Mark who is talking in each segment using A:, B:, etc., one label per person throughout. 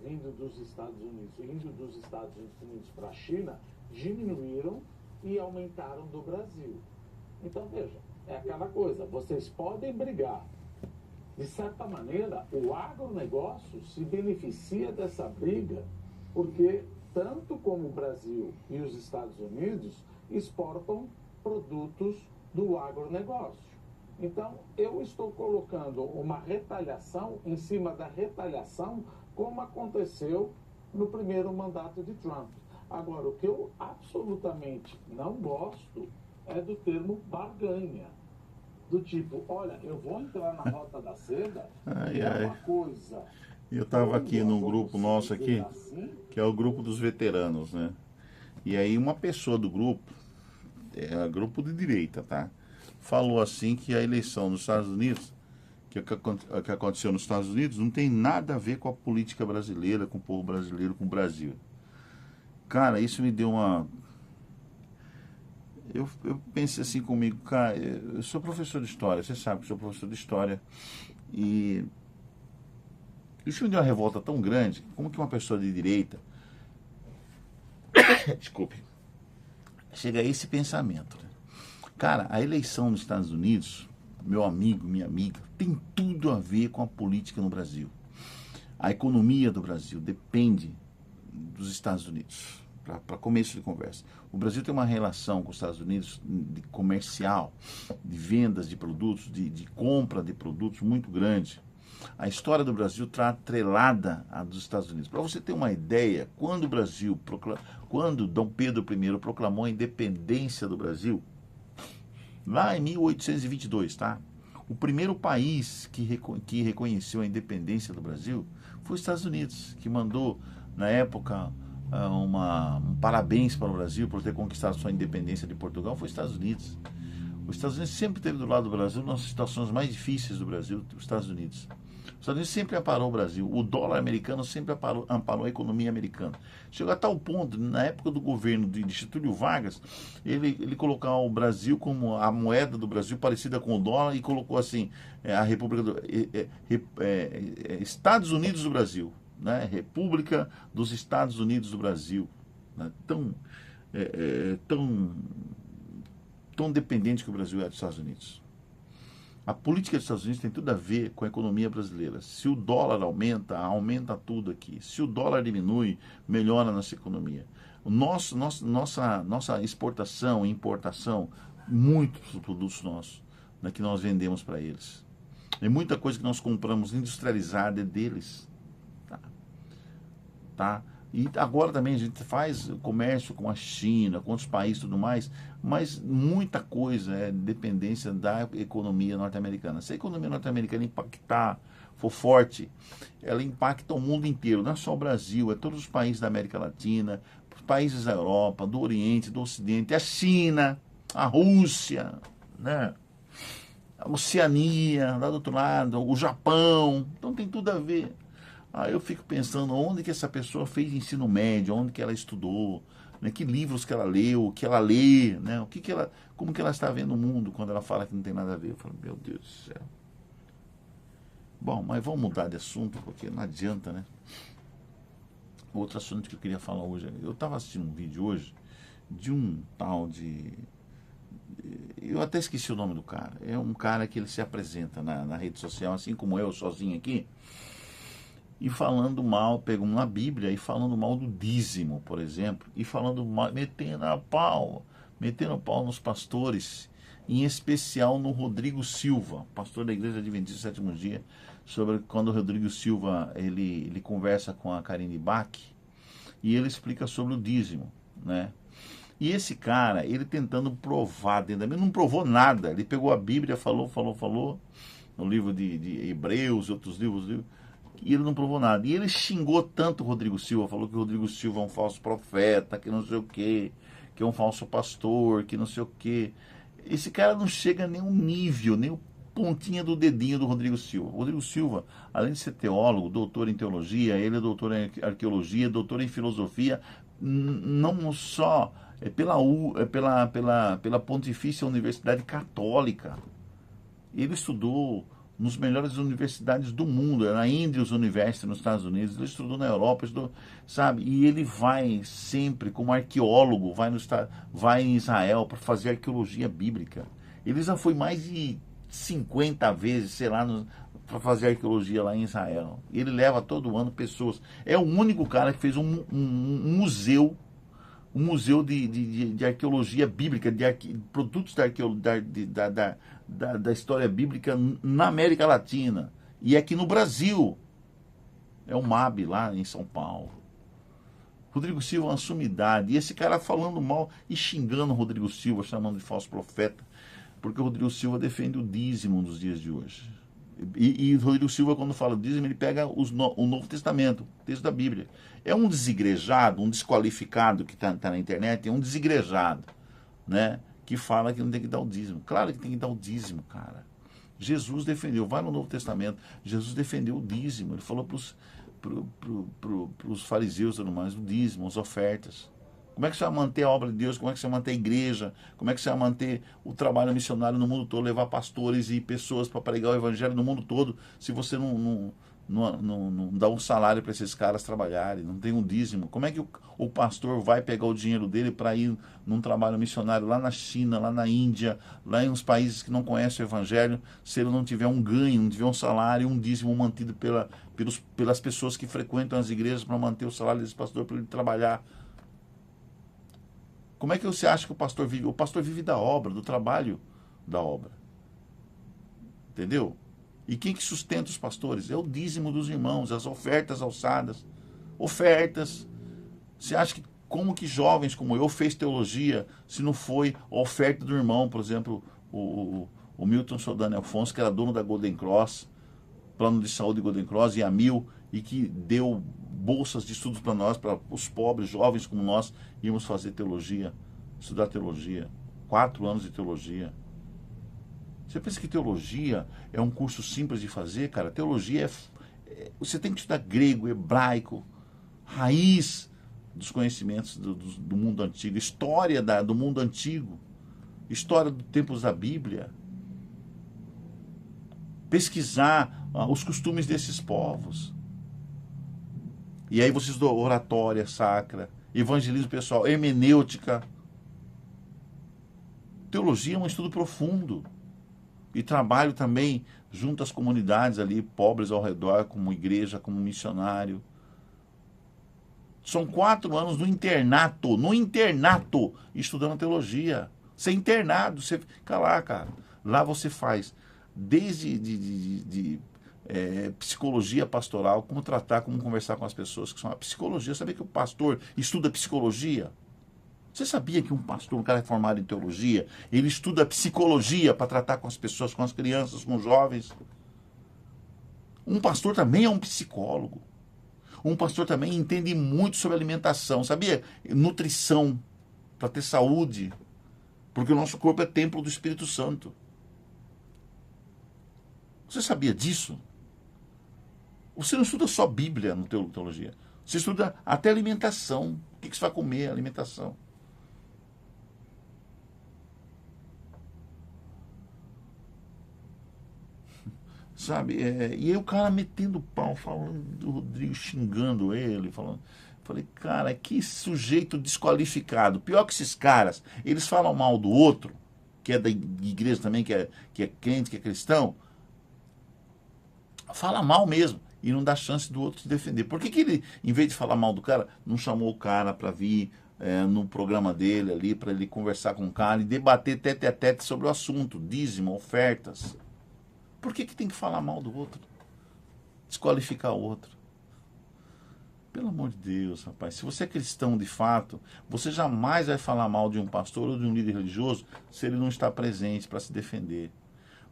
A: vindo dos Estados Unidos, indo dos Estados Unidos para a China, diminuíram e aumentaram do Brasil. Então, veja, é aquela coisa, vocês podem brigar. De certa maneira, o agronegócio se beneficia dessa briga, porque tanto como o Brasil e os Estados Unidos exportam produtos do agronegócio. Então, eu estou colocando uma retaliação em cima da retaliação, como aconteceu no primeiro mandato de Trump. Agora, o que eu absolutamente não gosto é do termo barganha. Do tipo, olha, eu vou entrar na Rota da Seda, uma coisa.
B: Eu estava aqui num grupo nosso aqui, que é o grupo dos veteranos, né? E aí uma pessoa do grupo, grupo de direita, tá? Falou assim que a eleição nos Estados Unidos, que aconteceu nos Estados Unidos, não tem nada a ver com a política brasileira, com o povo brasileiro, com o Brasil. Cara, isso me deu uma... Eu pensei assim comigo, cara, eu sou professor de história, você sabe que eu sou professor de história, e isso me deu uma revolta tão grande, como que uma pessoa de direita, desculpe, chega a esse pensamento, né? Cara, a eleição nos Estados Unidos, meu amigo, minha amiga, tem tudo a ver com a política no Brasil. A economia do Brasil depende dos Estados Unidos. Para começo de conversa, o Brasil tem uma relação com os Estados Unidos de comercial, de vendas de produtos, de compra de produtos muito grande. A história do Brasil está atrelada à dos Estados Unidos. Para você ter uma ideia, quando quando Dom Pedro I proclamou a independência do Brasil, lá em 1822, tá? O primeiro país que reconheceu a independência do Brasil foi os Estados Unidos, que mandou, na época, um parabéns para o Brasil por ter conquistado sua independência de Portugal, foi os Estados Unidos. Os Estados Unidos sempre esteve do lado do Brasil nas situações mais difíceis do Brasil, os Estados Unidos. Os Estados Unidos sempre amparou o Brasil. O dólar americano sempre amparou a economia americana. Chegou a tal ponto, na época do governo de Getúlio Vargas, ele colocou o Brasil como a moeda do Brasil parecida com o dólar e colocou assim, a República Estados Unidos do Brasil. Né? República dos Estados Unidos do Brasil, né? Tão dependente que o Brasil é dos Estados Unidos. A política dos Estados Unidos tem tudo a ver com a economia brasileira. Se o dólar aumenta, aumenta tudo aqui. Se o dólar diminui, melhora a nossa economia. Nossa exportação e importação, muitos produtos nossos, né, que nós vendemos para eles. E muita coisa que nós compramos industrializada é deles. Tá? E agora também a gente faz comércio com a China, com outros países e tudo mais, mas muita coisa é dependência da economia norte-americana. Se a economia norte-americana impactar, for forte, ela impacta o mundo inteiro, não é só o Brasil, é todos os países da América Latina, os países da Europa, do Oriente, do Ocidente, a China, a Rússia, né? A Oceania, lá do outro lado, o Japão, então tem tudo a ver. Aí eu fico pensando onde que essa pessoa fez ensino médio, onde que ela estudou, né, que livros que ela leu, que ela lê, né, como que ela está vendo o mundo quando ela fala que não tem nada a ver. Eu falo, meu Deus do céu. Bom, mas vamos mudar de assunto, porque não adianta, né? Outro assunto que eu queria falar hoje, eu estava assistindo um vídeo hoje de um tal de... Eu até esqueci o nome do cara. É um cara que ele se apresenta na rede social, assim como eu, sozinho aqui, e falando mal, pegou uma Bíblia e falando mal do dízimo, por exemplo, e falando mal, metendo pau nos pastores, em especial no Rodrigo Silva, pastor da Igreja Adventista do Sétimo Dia, sobre quando o Rodrigo Silva ele conversa com a Karine Bach e ele explica sobre o dízimo, né? E esse cara, ele tentando provar dentro da Bíblia, não provou nada, ele pegou a Bíblia, falou, no livro de Hebreus e outros livros, e ele não provou nada. E ele xingou tanto o Rodrigo Silva, falou que o Rodrigo Silva é um falso profeta, que não sei o quê, que é um falso pastor, que não sei o quê. Esse cara não chega a nenhum nível, nem o pontinha do dedinho do Rodrigo Silva. O Rodrigo Silva, além de ser teólogo, doutor em teologia, ele é doutor em arqueologia, doutor em filosofia, não só pela Pontifícia Universidade Católica. Ele estudou nas melhores universidades do mundo, na Andrews University nos Estados Unidos, ele estudou na Europa, sabe? E ele vai sempre como arqueólogo, vai em Israel para fazer arqueologia bíblica. Ele já foi mais de 50 vezes, sei lá, para fazer arqueologia lá em Israel. Ele leva todo ano pessoas. É o único cara que fez um museu, de arqueologia bíblica, produtos da história bíblica na América Latina. E aqui no Brasil. É o MAB, lá em São Paulo. Rodrigo Silva é uma sumidade. E esse cara falando mal e xingando o Rodrigo Silva, chamando de falso profeta, porque o Rodrigo Silva defende o dízimo nos dias de hoje. E o Rodrigo Silva, quando fala dízimo, ele pega o Novo Testamento, o texto da Bíblia. É um desigrejado, um desqualificado que está na internet, é um desigrejado, né? Que fala que não tem que dar o dízimo. Claro que tem que dar o dízimo, cara. Jesus defendeu, vai no Novo Testamento, Jesus defendeu o dízimo. Ele falou para os fariseus e tudo mais, o dízimo, as ofertas. Como é que você vai manter a obra de Deus? Como é que você vai manter a igreja? Como é que você vai manter o trabalho missionário no mundo todo? Levar pastores e pessoas para pregar o evangelho no mundo todo, se você não dá um salário para esses caras trabalharem, não tem um dízimo? Como é que o pastor vai pegar o dinheiro dele para ir num trabalho missionário lá na China, lá na Índia, lá em uns países que não conhecem o evangelho, se ele não tiver um ganho, não tiver um salário, um dízimo mantido pelas pessoas que frequentam as igrejas para manter o salário desse pastor, para ele trabalhar? Como é que você acha que o pastor vive? O pastor vive da obra, do trabalho da obra. Entendeu? E quem que sustenta os pastores? É o dízimo dos irmãos, as ofertas alçadas. Ofertas. Você acha que como que jovens como eu fez teologia se não foi a oferta do irmão? Por exemplo, o Milton Soldani Afonso, que era dono da Golden Cross, plano de saúde Golden Cross e a Mil, e que deu bolsas de estudos para nós, para os pobres, jovens como nós, íamos fazer teologia, estudar teologia. 4 anos de teologia. Você pensa que teologia é um curso simples de fazer, cara? Teologia você tem que estudar grego, hebraico, raiz dos conhecimentos do mundo antigo, história do mundo antigo, história dos tempos da Bíblia. Pesquisar os costumes desses povos. E aí você estudou oratória sacra, evangelismo pessoal, hermenêutica. Teologia é um estudo profundo. E trabalho também junto às comunidades ali, pobres ao redor, como igreja, como missionário. São 4 anos no internato, estudando teologia. Você é internado, você fica lá, cara. Lá você faz desde psicologia pastoral, como tratar, como conversar com as pessoas, que são a psicologia. Sabia que o pastor estuda psicologia? Você sabia que um pastor, um cara formado em teologia, ele estuda psicologia para tratar com as pessoas, com as crianças, com os jovens? Um pastor também é um psicólogo. Um pastor também entende muito sobre alimentação, sabia? Nutrição, para ter saúde, porque o nosso corpo é templo do Espírito Santo. Você sabia disso? Você não estuda só Bíblia no teologia. Você estuda até alimentação. O que você vai comer? Alimentação. Sabe? E aí o cara metendo pau, falando do Rodrigo, xingando ele, falando. Falei, cara, que sujeito desqualificado. Pior que esses caras, eles falam mal do outro, que é da igreja também, que é crente, que é cristão. Fala mal mesmo e não dá chance do outro se defender. Por que ele, em vez de falar mal do cara, não chamou o cara para vir no programa dele ali, para ele conversar com o cara e debater tete a tete sobre o assunto, dízimo, ofertas? Por que tem que falar mal do outro? Desqualificar o outro? Pelo amor de Deus, rapaz, se você é cristão de fato, você jamais vai falar mal de um pastor ou de um líder religioso se ele não está presente para se defender.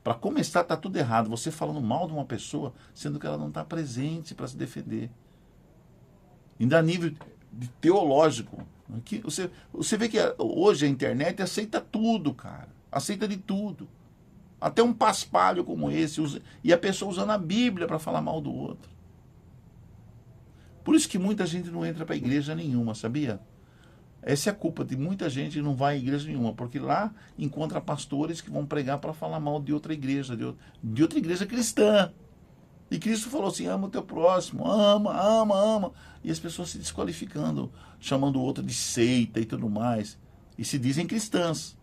B: Para começar, está tudo errado. Você falando mal de uma pessoa, sendo que ela não está presente para se defender. Ainda a nível teológico. Você vê que hoje a internet aceita tudo, cara. Aceita de tudo. Até um paspalho como esse. E a pessoa usando a Bíblia para falar mal do outro. Por isso que muita gente não entra para a igreja nenhuma, sabia? Essa é a culpa de muita gente que não vai à igreja nenhuma, porque lá encontra pastores que vão pregar para falar mal de outra igreja, de outra igreja cristã. E Cristo falou assim, ama o teu próximo, ama, ama, ama. E as pessoas se desqualificando, chamando o outro de seita e tudo mais. E se dizem cristãs.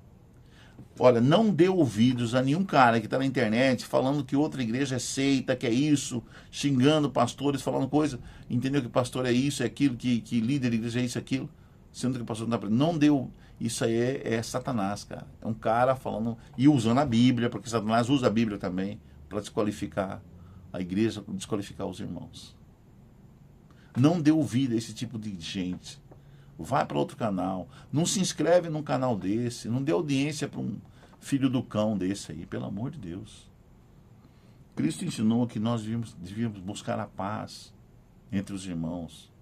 B: Olha, não dê ouvidos a nenhum cara que está na internet falando que outra igreja é seita, que é isso, xingando pastores, falando coisa, entendeu que pastor é isso, é aquilo, que líder de igreja é isso, é aquilo, sendo que o pastor não dá. Não deu. Isso aí é Satanás, cara. É um cara falando, e usando a Bíblia, porque Satanás usa a Bíblia também, para desqualificar a igreja, desqualificar os irmãos. Não dê ouvido a esse tipo de gente. Vai para outro canal. Não se inscreve num canal desse. Não dê audiência para um filho do cão desse aí. Pelo amor de Deus. Cristo ensinou que nós devíamos buscar a paz entre os irmãos.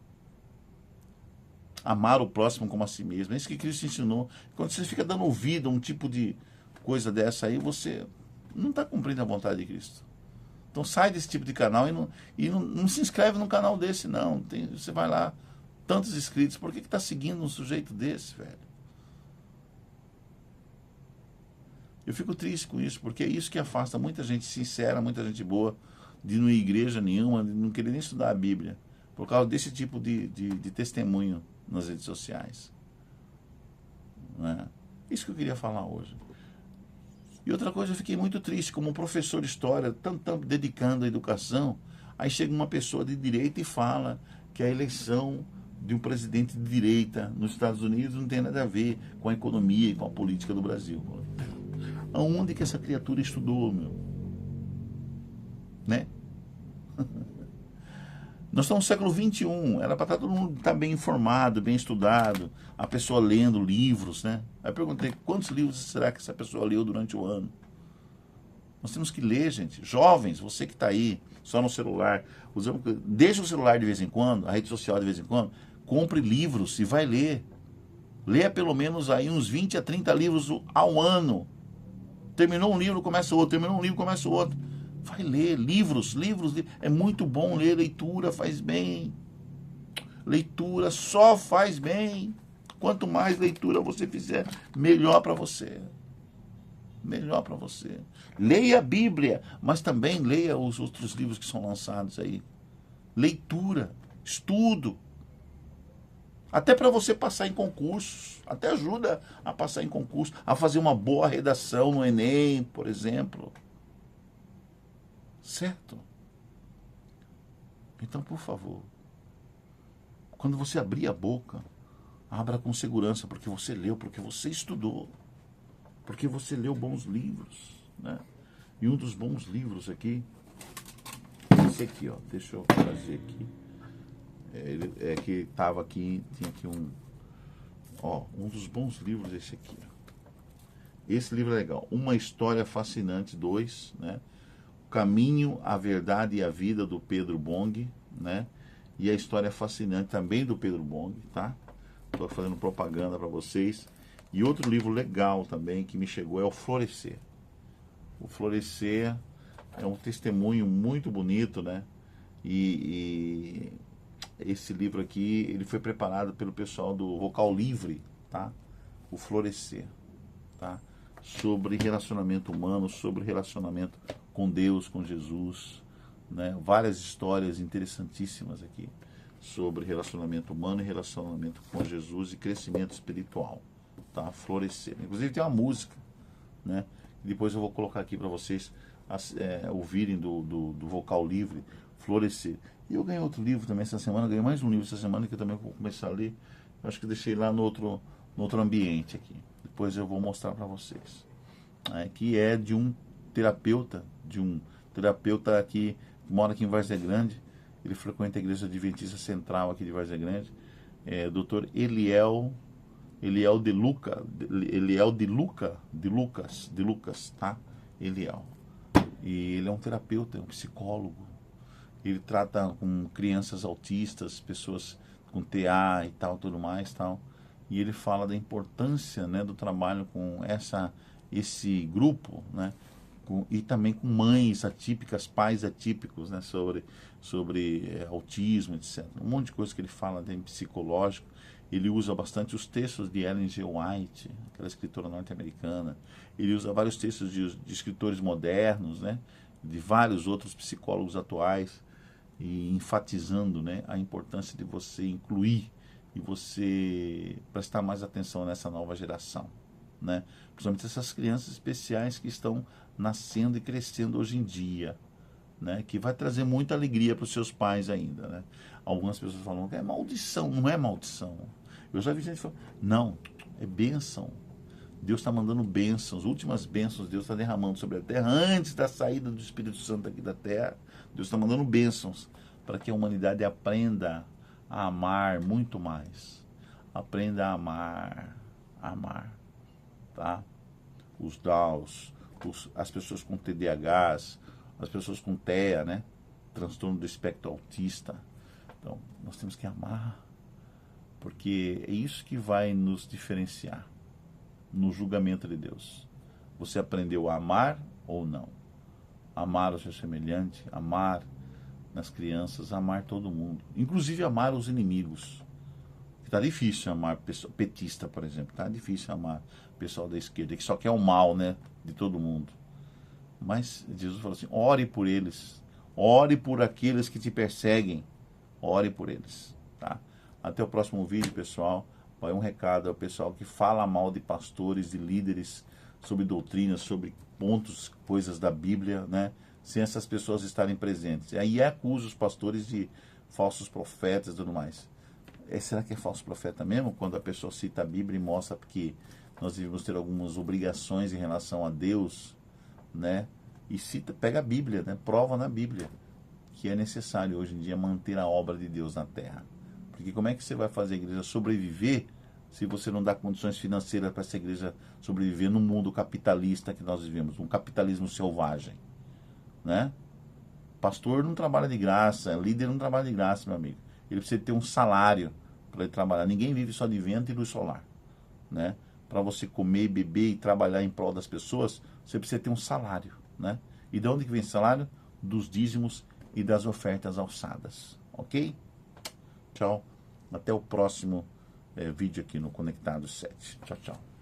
B: Amar o próximo como a si mesmo. É isso que Cristo ensinou. Quando você fica dando ouvido a um tipo de coisa dessa aí, você não está cumprindo a vontade de Cristo. Então sai desse tipo de canal e não se inscreve num canal desse, não. Você vai lá, tantos inscritos, por que está seguindo um sujeito desse, velho? Eu fico triste com isso, porque é isso que afasta muita gente sincera, muita gente boa, de não ir à igreja nenhuma, de não querer nem estudar a Bíblia, por causa desse tipo de testemunho nas redes sociais. Não é? Isso que eu queria falar hoje. E outra coisa, eu fiquei muito triste, como um professor de história, tanto dedicando à educação, aí chega uma pessoa de direita e fala que a eleição de um presidente de direita nos Estados Unidos não tem nada a ver com a economia e com a política do Brasil. Aonde que essa criatura estudou, meu? Né? Nós estamos no século XXI, era para estar todo mundo bem informado, bem estudado, a pessoa lendo livros, né? Aí eu perguntei, quantos livros será que essa pessoa leu durante o ano? Nós temos que ler, gente. Jovens, você que está aí, só no celular, deixa o celular de vez em quando, a rede social de vez em quando, compre livros e vai ler. Leia pelo menos aí uns 20 a 30 livros ao ano. Terminou um livro, começa outro, terminou um livro, começa outro. Vai ler livros. É muito bom ler, leitura faz bem. Leitura só faz bem. Quanto mais leitura você fizer, melhor para você. Melhor para você. Leia a Bíblia, mas também leia os outros livros que são lançados aí. Leitura, estudo. Até para você passar em concursos. Até ajuda a passar em concurso, a fazer uma boa redação no Enem, por exemplo. Certo? Então, por favor, quando você abrir a boca, abra com segurança, porque você leu, porque você estudou, porque você leu bons livros, né? E um dos bons livros aqui, esse aqui, ó, deixa eu trazer aqui, é que estava aqui, tinha aqui um dos bons livros, esse aqui, ó. Esse livro é legal, Uma História Fascinante 2, né? O Caminho, a Verdade e a Vida, do Pedro Bong, né? E a História Fascinante também do Pedro Bong, tá? Estou fazendo propaganda para vocês. E outro livro legal também que me chegou é o Florescer. O Florescer é um testemunho muito bonito, né? E esse livro aqui, ele foi preparado pelo pessoal do Vocal Livre, tá? O Florescer, tá? Sobre relacionamento humano, sobre relacionamento com Deus, com Jesus, né? Várias histórias interessantíssimas aqui sobre relacionamento humano e relacionamento com Jesus e crescimento espiritual, tá? Florescer. Inclusive tem uma música, né? Depois eu vou colocar aqui para vocês ouvirem do Vocal Livre, Florescer. E eu ganhei outro livro também essa semana, ganhei mais um livro essa semana que eu também vou começar a ler. Eu acho que eu deixei lá no outro ambiente aqui. Depois eu vou mostrar para vocês. Que é de um terapeuta que mora aqui em Várzea Grande. Ele frequenta a Igreja Adventista Central aqui de Várzea Grande. Dr. Eliel de Lucas, tá? Eliel. E ele é um terapeuta, é um psicólogo. Ele trata com crianças autistas, pessoas com TA e tal, tudo mais, tal. E ele fala da importância, né, do trabalho com esse grupo, né, e também com mães atípicas, pais atípicos, né, sobre autismo, etc. Um monte de coisa que ele fala, tem psicológico. Ele usa bastante os textos de Ellen G. White, aquela escritora norte-americana. Ele usa vários textos de escritores modernos, né? De vários outros psicólogos atuais, e enfatizando, né, a importância de você incluir e você prestar mais atenção nessa nova geração, né? Principalmente essas crianças especiais que estão nascendo e crescendo hoje em dia, né? Que vai trazer muita alegria para os seus pais ainda, né? Algumas pessoas falam que é maldição. Não é maldição. Eu já vi gente falando, não, é bênção. Deus está mandando bênçãos, últimas bênçãos Deus está derramando sobre a terra. Antes da saída do Espírito Santo aqui da terra, Deus está mandando bênçãos para que a humanidade aprenda a amar muito mais. Aprenda a amar, tá? Os DAOs, as pessoas com TDAHs, as pessoas com TEA, né? Transtorno do espectro autista. Então, nós temos que amar, porque é isso que vai nos diferenciar no julgamento de Deus. Você aprendeu a amar ou não? Amar o seu semelhante, amar nas crianças, amar todo mundo. Inclusive amar os inimigos. Está difícil amar petista, por exemplo. Está difícil amar o pessoal da esquerda, que só quer o mal, né, de todo mundo. Mas Jesus falou assim, ore por eles. Ore por aqueles que te perseguem. Ore por eles, tá? Até o próximo vídeo, pessoal. Vai um recado ao pessoal que fala mal de pastores, de líderes, sobre doutrinas, sobre pontos, coisas da Bíblia, né? Sem essas pessoas estarem presentes. E aí acusa os pastores de falsos profetas e tudo mais. Será que é falso profeta mesmo? Quando a pessoa cita a Bíblia e mostra que nós devemos ter algumas obrigações em relação a Deus, né? E cita, pega a Bíblia, né? Prova na Bíblia que é necessário hoje em dia manter a obra de Deus na terra. Porque como é que você vai fazer a igreja sobreviver se você não dá condições financeiras para essa igreja sobreviver no mundo capitalista que nós vivemos, um capitalismo selvagem, né? Pastor não trabalha de graça, líder não trabalha de graça, meu amigo. Ele precisa ter um salário para ele trabalhar. Ninguém vive só de vento e luz solar, né? Para você comer, beber e trabalhar em prol das pessoas, você precisa ter um salário, né? E de onde que vem esse salário? Dos dízimos e das ofertas alçadas, ok? Tchau, até o próximo vídeo aqui no Conectado 7. Tchau, tchau.